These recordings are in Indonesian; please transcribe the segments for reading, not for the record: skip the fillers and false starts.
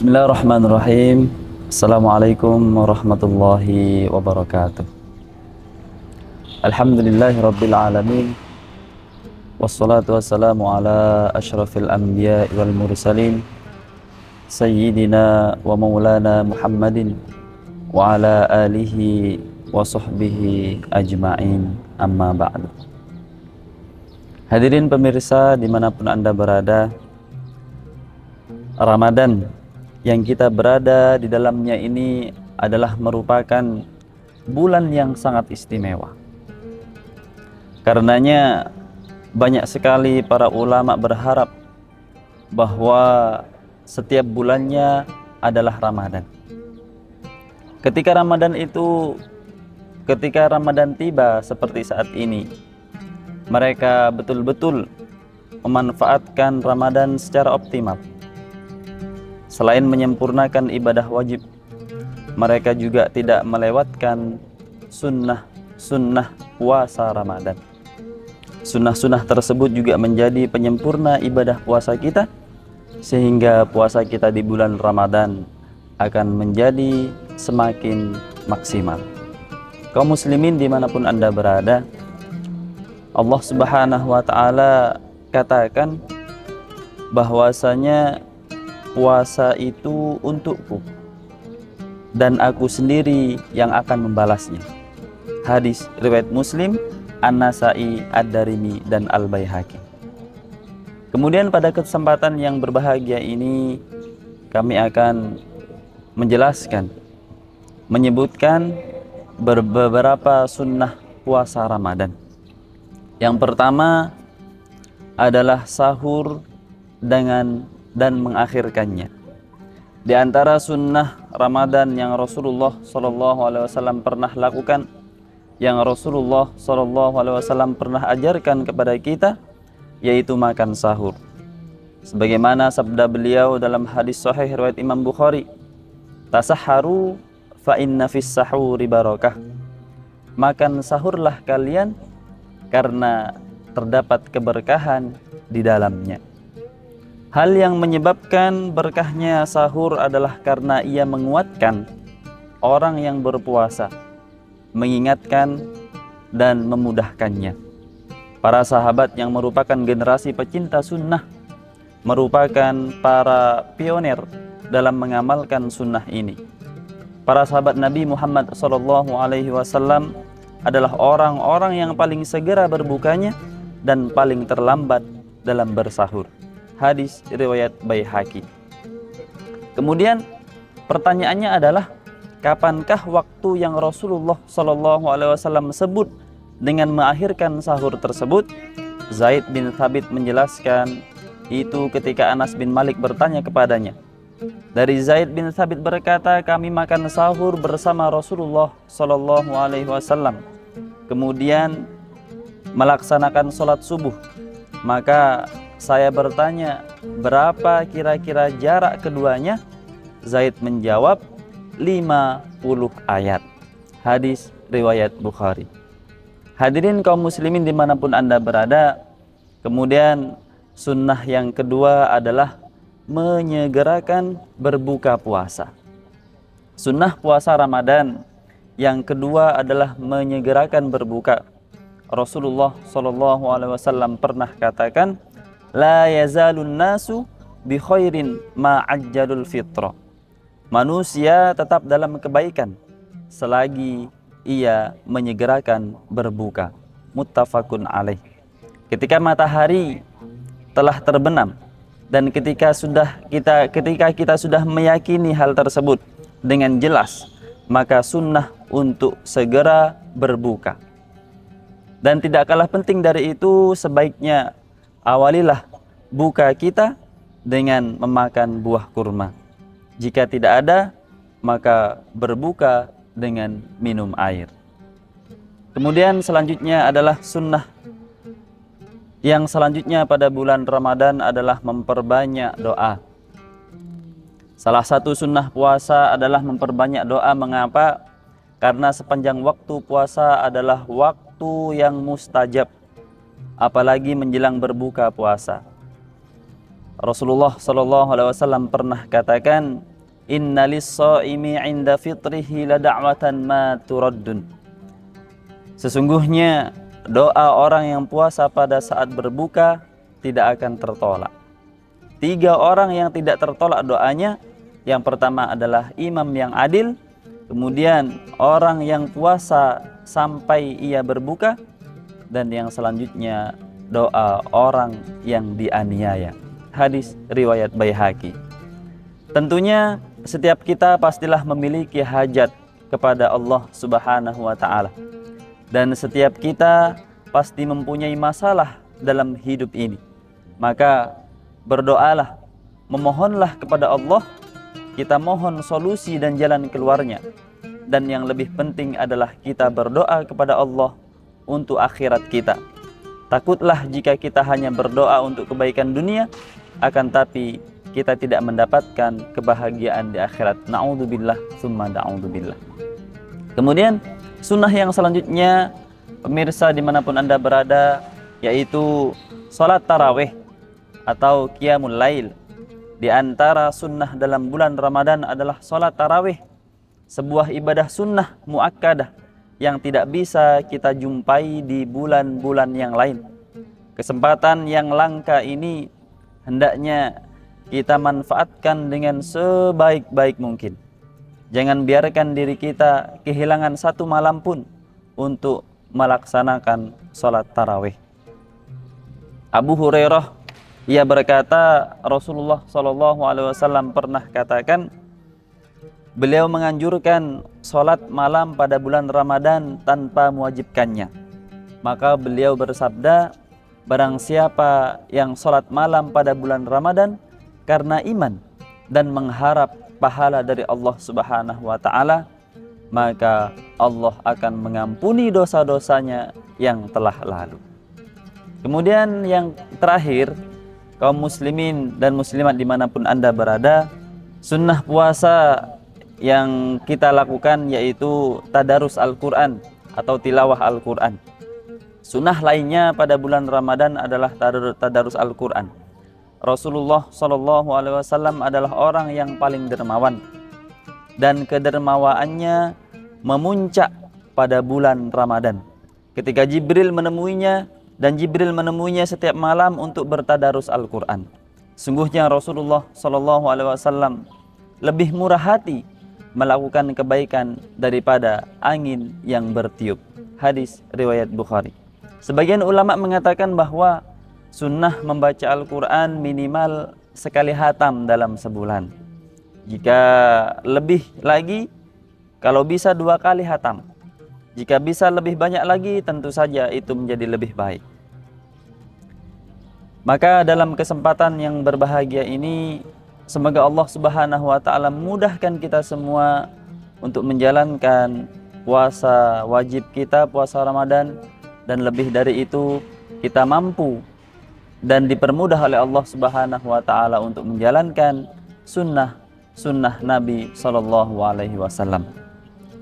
Bismillahirrahmanirrahim. Assalamualaikum warahmatullahi wabarakatuh. Alhamdulillahi rabbil alamin. Wassalatu wassalamu ala ashrafil anbiya wal mursalin Sayyidina wa maulana Muhammadin wa ala alihi wa sahbihi ajma'in, amma ba'du. Hadirin pemirsa dimanapun Anda berada, Ramadan yang kita berada di dalamnya ini adalah merupakan bulan yang sangat istimewa. Karenanya banyak sekali para ulama berharap bahwa setiap bulannya adalah Ramadan. Ketika Ramadan tiba seperti saat ini, mereka betul-betul memanfaatkan Ramadan secara optimal. Selain menyempurnakan ibadah wajib, mereka juga tidak melewatkan sunnah puasa Ramadan. Sunnah-sunnah tersebut juga menjadi penyempurna ibadah puasa kita, sehingga puasa kita di bulan Ramadan akan menjadi semakin maksimal. Kaum muslimin dimanapun Anda berada, Allah Subhanahu wa ta'ala katakan bahwasanya puasa itu untukku dan aku sendiri yang akan membalasnya. Hadis riwayat Muslim, An-Nasa'i, Ad-Darimi, dan Al-Baihaqi. Kemudian pada kesempatan yang berbahagia ini kami akan menyebutkan beberapa sunnah puasa Ramadan. Yang pertama adalah sahur dan mengakhirkannya. Di antara sunnah Ramadan yang Rasulullah SAW pernah lakukan, yang Rasulullah SAW pernah ajarkan kepada kita, yaitu makan sahur. Sebagaimana sabda beliau dalam hadis sahih riwayat Imam Bukhari, "Tasahharu fa inna fis sahuri barakah." Makan sahurlah kalian karena terdapat keberkahan di dalamnya. Hal yang menyebabkan berkahnya sahur adalah karena ia menguatkan orang yang berpuasa, mengingatkan dan memudahkannya. Para sahabat yang merupakan generasi pecinta sunnah, merupakan para pionir dalam mengamalkan sunnah ini. Para sahabat Nabi Muhammad SAW adalah orang-orang yang paling segera berbukanya dan paling terlambat dalam bersahur. Hadis riwayat Baihaqi. Kemudian pertanyaannya adalah, kapankah waktu yang Rasulullah SAW sebut dengan mengakhirkan sahur tersebut? Zaid bin Thabit menjelaskan itu ketika Anas bin Malik bertanya kepadanya. Dari Zaid bin Thabit berkata, kami makan sahur bersama Rasulullah SAW, kemudian melaksanakan sholat subuh. Maka saya bertanya, berapa kira-kira jarak keduanya? Zaid menjawab, 50 ayat. Hadis riwayat Bukhari. Hadirin kaum muslimin dimanapun Anda berada, kemudian sunnah yang kedua adalah menyegerakan berbuka puasa. Sunnah puasa Ramadan yang kedua adalah menyegerakan berbuka. Rasulullah SAW pernah katakan, la yazalun nasu bi khairin ma ajjalul fitra. Manusia tetap dalam kebaikan selagi ia menyegerakan berbuka. Muttafaqun alaih. Ketika matahari telah terbenam dan ketika kita sudah meyakini hal tersebut dengan jelas, maka sunnah untuk segera berbuka. Dan tidak kalah penting dari itu, sebaiknya awalilah buka kita dengan memakan buah kurma. Jika tidak ada, maka berbuka dengan minum air. Kemudian selanjutnya adalah sunnah yang selanjutnya pada bulan Ramadan adalah memperbanyak doa. Salah satu sunnah puasa adalah memperbanyak doa. Mengapa? Karena sepanjang waktu puasa adalah waktu yang mustajab, apalagi menjelang berbuka puasa. Rasulullah SAW pernah katakan, inna lis-shaimi 'inda fitrihi la da'watan ma turaddun. Sesungguhnya doa orang yang puasa pada saat berbuka tidak akan tertolak. 3 orang yang tidak tertolak doanya, yang pertama adalah imam yang adil, kemudian orang yang puasa sampai ia berbuka, dan yang selanjutnya doa orang yang dianiaya. Hadis riwayat Baihaqi. Tentunya setiap kita pastilah memiliki hajat kepada Allah Subhanahu wa taala. Dan setiap kita pasti mempunyai masalah dalam hidup ini. Maka berdoalah, memohonlah kepada Allah, kita mohon solusi dan jalan keluarnya. Dan yang lebih penting adalah kita berdoa kepada Allah untuk akhirat kita. Takutlah jika kita hanya berdoa untuk kebaikan dunia, akan tapi kita tidak mendapatkan kebahagiaan di akhirat. Na'udzubillah, summa na'udzubillah. Kemudian sunnah yang selanjutnya, pemirsa dimanapun Anda berada, yaitu sholat tarawih atau qiyamul lail. Di antara sunnah dalam bulan Ramadan adalah sholat tarawih, sebuah ibadah sunnah muakkadah yang tidak bisa kita jumpai di bulan-bulan yang lain. Kesempatan yang langka ini hendaknya kita manfaatkan dengan sebaik-baik mungkin. Jangan biarkan diri kita kehilangan satu malam pun untuk melaksanakan sholat tarawih. Abu Hurairah, ia berkata, Rasulullah SAW pernah katakan, beliau menganjurkan sholat malam pada bulan Ramadan tanpa mewajibkannya. Maka beliau bersabda, barang siapa yang sholat malam pada bulan Ramadan karena iman dan mengharap pahala dari Allah Subhanahu wa taala, maka Allah akan mengampuni dosa-dosanya yang telah lalu. Kemudian yang terakhir, kaum muslimin dan muslimat dimanapun Anda berada, sunnah puasa yang kita lakukan yaitu tadarus Al-Quran atau tilawah Al-Quran. Sunnah lainnya pada bulan Ramadan adalah tadarus Al-Quran. Rasulullah SAW adalah orang yang paling dermawan, dan kedermawaannya memuncak pada bulan Ramadan ketika Jibril menemuinya, dan Jibril menemuinya setiap malam untuk bertadarus Al-Quran. Sungguhnya Rasulullah SAW lebih murah hati melakukan kebaikan daripada angin yang bertiup. Hadis riwayat Bukhari. Sebagian ulama mengatakan bahwa sunnah membaca Al-Quran minimal sekali hatam dalam sebulan. Jika lebih lagi, kalau bisa 2 kali hatam. Jika bisa lebih banyak lagi, tentu saja itu menjadi lebih baik. Maka dalam kesempatan yang berbahagia ini, semoga Allah Subhanahu wa taala memudahkan kita semua untuk menjalankan puasa wajib kita, puasa Ramadan, dan lebih dari itu kita mampu dan dipermudah oleh Allah Subhanahu wa taala untuk menjalankan sunnah Nabi sallallahu alaihi wasallam.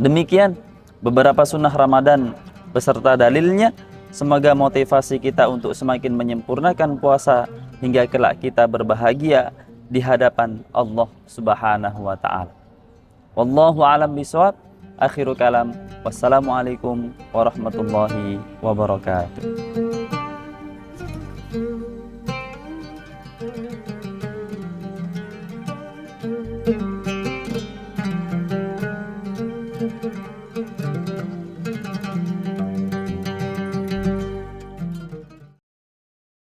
Demikian beberapa sunnah Ramadan beserta dalilnya. Semoga motivasi kita untuk semakin menyempurnakan puasa hingga kelak kita berbahagia di hadapan Allah Subhanahu wa taala. Wallahu a'lam bishawab. Akhiru kalam. Wassalamualaikum warahmatullahi wabarakatuh.